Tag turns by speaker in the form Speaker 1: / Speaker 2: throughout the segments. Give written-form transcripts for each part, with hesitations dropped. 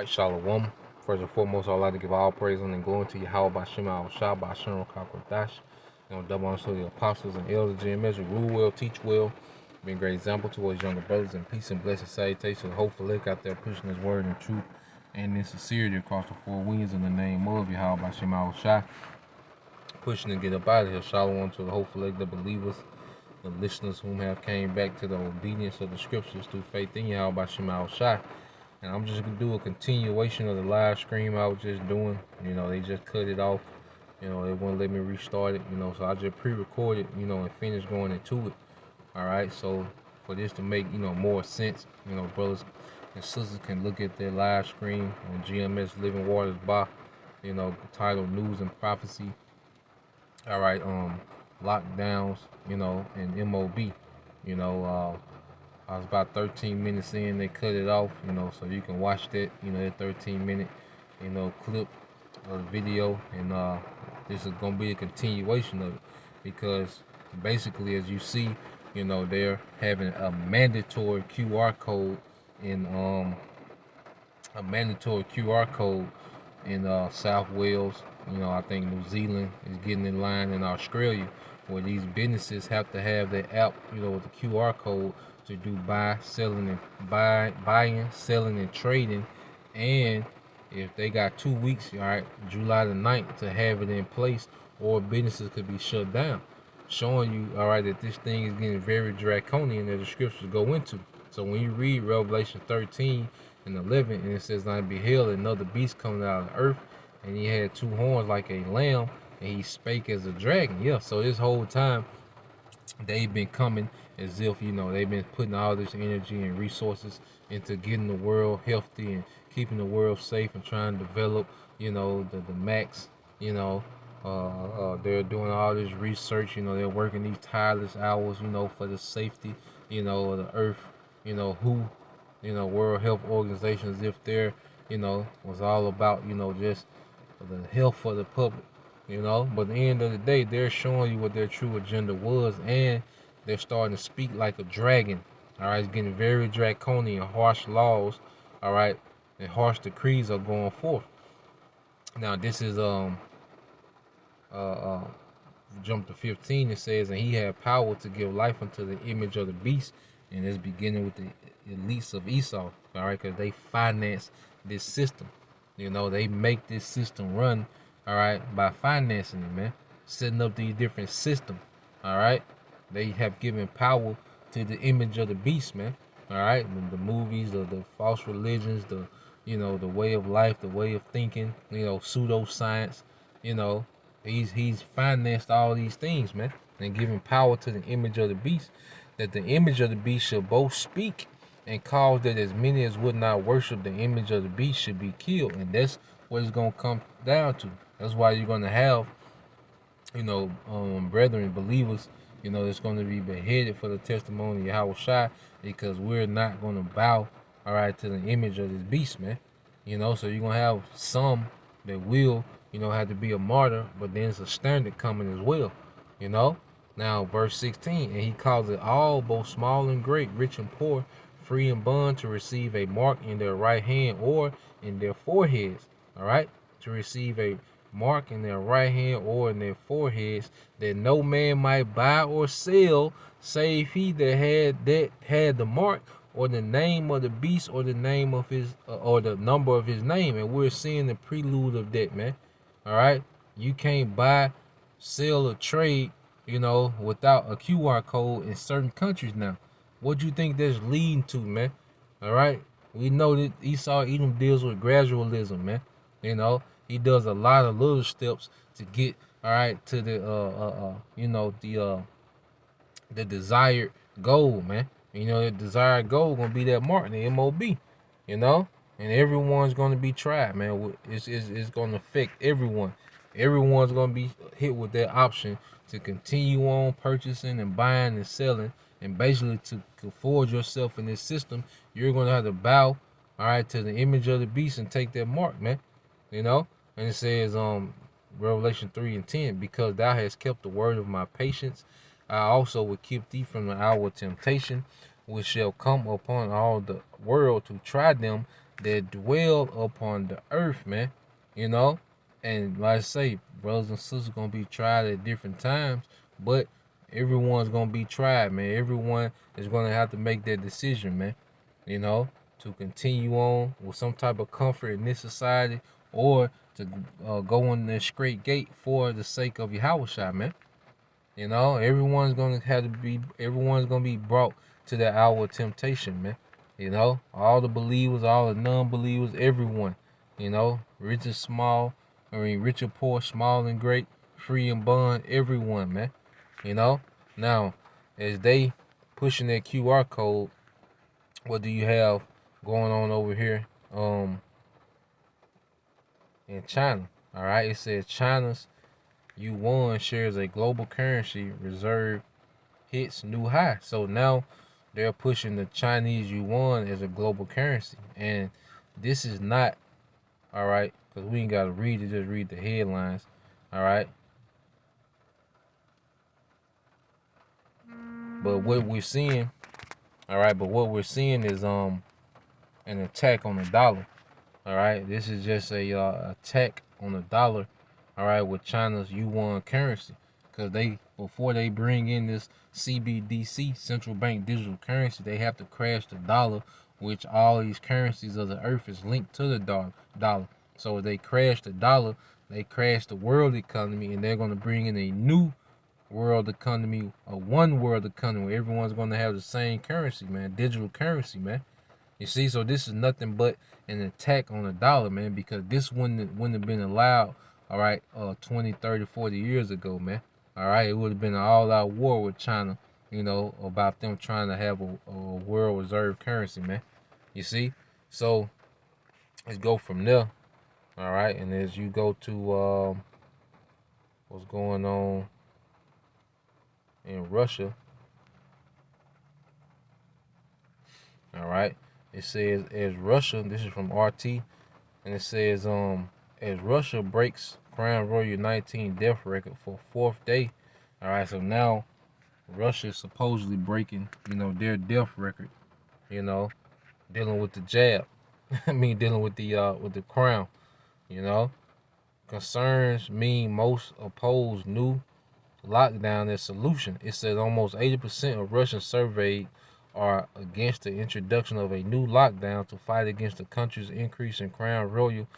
Speaker 1: Shalom. First and foremost, I'd like to give all praise and glory to Yahweh by Shema al Shah by Shem Kakwadash. Double honor to the apostles and elders, GMS who rule well, teach well, being a great example to us younger brothers, and peace and blessed salutation. Hopefully, out there pushing His word in truth and in sincerity across the four winds in the name of Yahweh by Shema al Shah. Pushing to get up out of here. Shalom to the hopefully the believers, the listeners whom have came back to the obedience of the scriptures through faith in Yahweh by Shema al Shah. And I'm just gonna do a continuation of the live stream I was just doing. They just cut it off. They wouldn't let me restart it. So I just pre-recorded. And finished going into it. All right. So for this to make more sense, brothers and sisters can look at their live stream on GMS Living Waters Bar. Titled News and Prophecy. All right. Lockdowns. And M.O.B. I was about 13 minutes in, they cut it off, so you can watch that, that 13-minute, clip of the video, and this is gonna be a continuation of it, because basically, as you see, they're having a mandatory QR code in South Wales. I think New Zealand is getting in line, in Australia, where these businesses have to have their app, with the QR code to do buying, selling, and trading. And if they got 2 weeks, all right, July the 9th, to have it in place, or businesses could be shut down, showing you, all right, that this thing is getting very draconian as the scriptures go into. So when you read Revelation 13 and 11, and it says, "I beheld another beast coming out of the earth, and he had two horns like a lamb, and he spake as a dragon." Yeah, so this whole time they've been coming as if they've been putting all this energy and resources into getting the world healthy and keeping the world safe and trying to develop the max. They're doing all this research. They're working these tireless hours for the safety of the earth. Who World Health Organization, as if they're was all about just the health for the public. But at the end of the day, they're showing you what their true agenda was, and they're starting to speak like a dragon. All right, it's getting very draconian, harsh laws. All right, and harsh decrees are going forth. Now, this is uh, jump to 15. It says, "And he had power to give life unto the image of the beast," and it's beginning with the elites of Esau. All right, because they finance this system. They make this system run, all right, by financing it, man. Setting up these different systems, all right. They have given power to the image of the beast, man. All right, the movies, the false religions, the way of life, the way of thinking, pseudoscience. You know, he's financed all these things, man, and giving power to the image of the beast, that the image of the beast shall both speak and cause that as many as would not worship the image of the beast should be killed. And that's what it's gonna come down to. That's why you're gonna have, brethren, believers, that's gonna be beheaded for the testimony of Yahweh Shai, because we're not gonna bow, all right, to the image of this beast, man. So you're gonna have some that will, have to be a martyr, but then it's a standard coming as well, you know. Now, verse 16, "And he calls it all, both small and great, rich and poor, free and bond, to receive a mark in their right hand or in their foreheads." All right, to receive a mark in their right hand or in their foreheads, that no man might buy or sell, save he that had the mark, or the name of the beast, or the name of his, or the number of his name. And we're seeing the prelude of that, man. All right, you can't buy, sell, or trade, without a QR code in certain countries now. What do you think that's leading to, man? All right, we know that Esau Edom deals with gradualism, man. He does a lot of little steps to get, all right, to the desired goal, man. The desired goal gonna be that mark, the M.O.B. And everyone's gonna be tried, man. It's gonna affect everyone. Everyone's gonna be hit with that option to continue on purchasing and buying and selling, and basically to forge yourself in this system. You're gonna have to bow, all right, to the image of the beast and take that mark, man. And it says, Revelation 3 and 10, "Because thou hast kept the word of my patience, I also will keep thee from the hour of temptation, which shall come upon all the world to try them that dwell upon the earth, man. You know, and like I say, brothers and sisters gonna be tried at different times, but everyone's gonna be tried, man. Everyone is gonna have to make that decision, man. You know, to continue on with some type of comfort in this society, or to go on the straight gate for the sake of Yahweh, man. You know, everyone's gonna be brought to that hour of temptation, man. You know, all the believers, all the non-believers, everyone. You know, rich and small, rich and poor, small and great, free and bond, everyone, man. You know, now as they pushing that QR code, what do you have going on over here? In China, all right. It says China's yuan shares a global currency reserve hits new high. So now they're pushing the Chinese yuan as a global currency. And this is not, all right, because we ain't got to read it, just read the headlines, all right? But what we're seeing, all right, but what we're seeing is an attack on the dollar, all right? This is just a attack on the dollar, all right, with China's yuan currency. Because before they bring in this CBDC, central bank digital currency, they have to crash the dollar, which all these currencies of the earth is linked to the dollar. So if they crash the dollar, they crash the world economy, and they're going to bring in a new world economy, a one world economy where everyone's going to have the same currency, man, digital currency, man. You see, so this is nothing but an attack on the dollar, man, because this wouldn't have been allowed, all right, 20, 30, 40 years ago, man. All right, it would have been an all-out war with China, you know, about them trying to have a world reserve currency, man. You see? So let's go from there, all right, and as you go to what's going on in Russia, all right, it says as Russia, this is from RT, and it says as Russia breaks Crown Royal 19 death record for fourth day. All right, so now Russia is supposedly breaking, you know, their death record. You know, dealing with the jab. I mean, dealing with the crown. You know, concerns mean most oppose new lockdown as solution. It says almost 80% of Russians surveyed are against the introduction of a new lockdown to fight against the country's increase in Crown Royal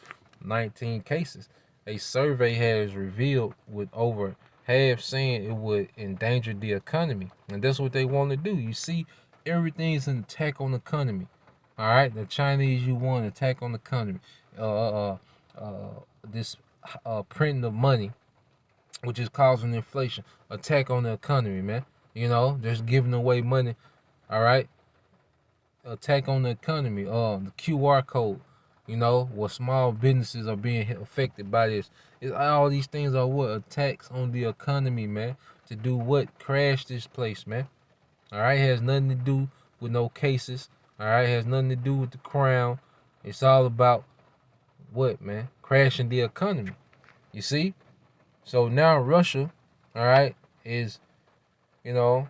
Speaker 1: 19 cases. A survey has revealed with over half saying it would endanger the economy. And that's what they want to do. You see, everything's an attack on the economy. All right, the Chinese yuan attack on the economy. This printing of money, which is causing inflation, attack on the economy, man. You know, just giving away money. All right, attack on the economy. The QR code. You know, what small businesses are being affected by this. All these things are what attacks on the economy, man. To do what? Crash this place, man. All right, it has nothing to do with no cases. All right, it has nothing to do with the crown. It's all about what, man? Crashing the economy. You see? So now Russia, all right, is, you know,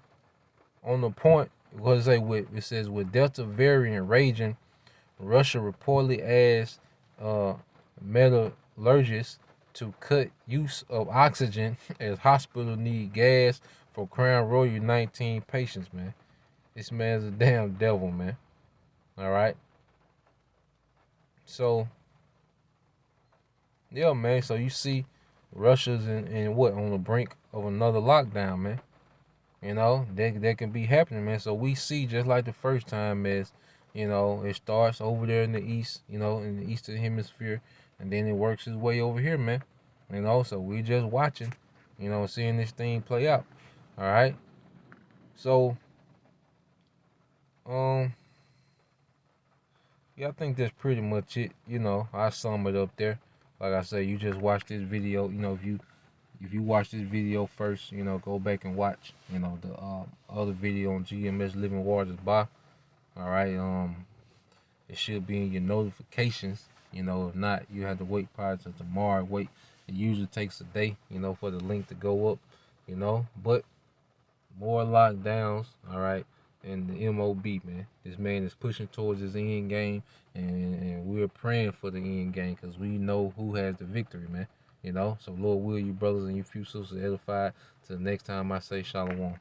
Speaker 1: on the point. What does it says with Delta variant raging, Russia reportedly asked metallurgists to cut use of oxygen as hospitals need gas for Crown Royal 19 patients, man. This man's a damn devil, man. All right. So, yeah, man. So you see Russia's in what? On the brink of another lockdown, man. You know, that can be happening, man. So we see just like the first time as, you know, it starts over there in the east, you know, in the eastern hemisphere, and then it works its way over here, man. And also we just watching, you know, seeing this thing play out. All right. So, um, yeah, I think that's pretty much it. You know, I sum it up there. Like I say, you just watch this video. You know, if you watch this video first, you know, go back and watch, you know, the other video on GMS Living Waters by. All right, it should be in your notifications. You know, if not, you have to wait probably till tomorrow. Wait, it usually takes a day, you know, for the link to go up. You know, but more lockdowns. All right, and the M.O.B, man. This man is pushing towards his end game, and we're praying for the end game because we know who has the victory, man. So Lord will you brothers and you few sisters edified. Till next time I say shalom.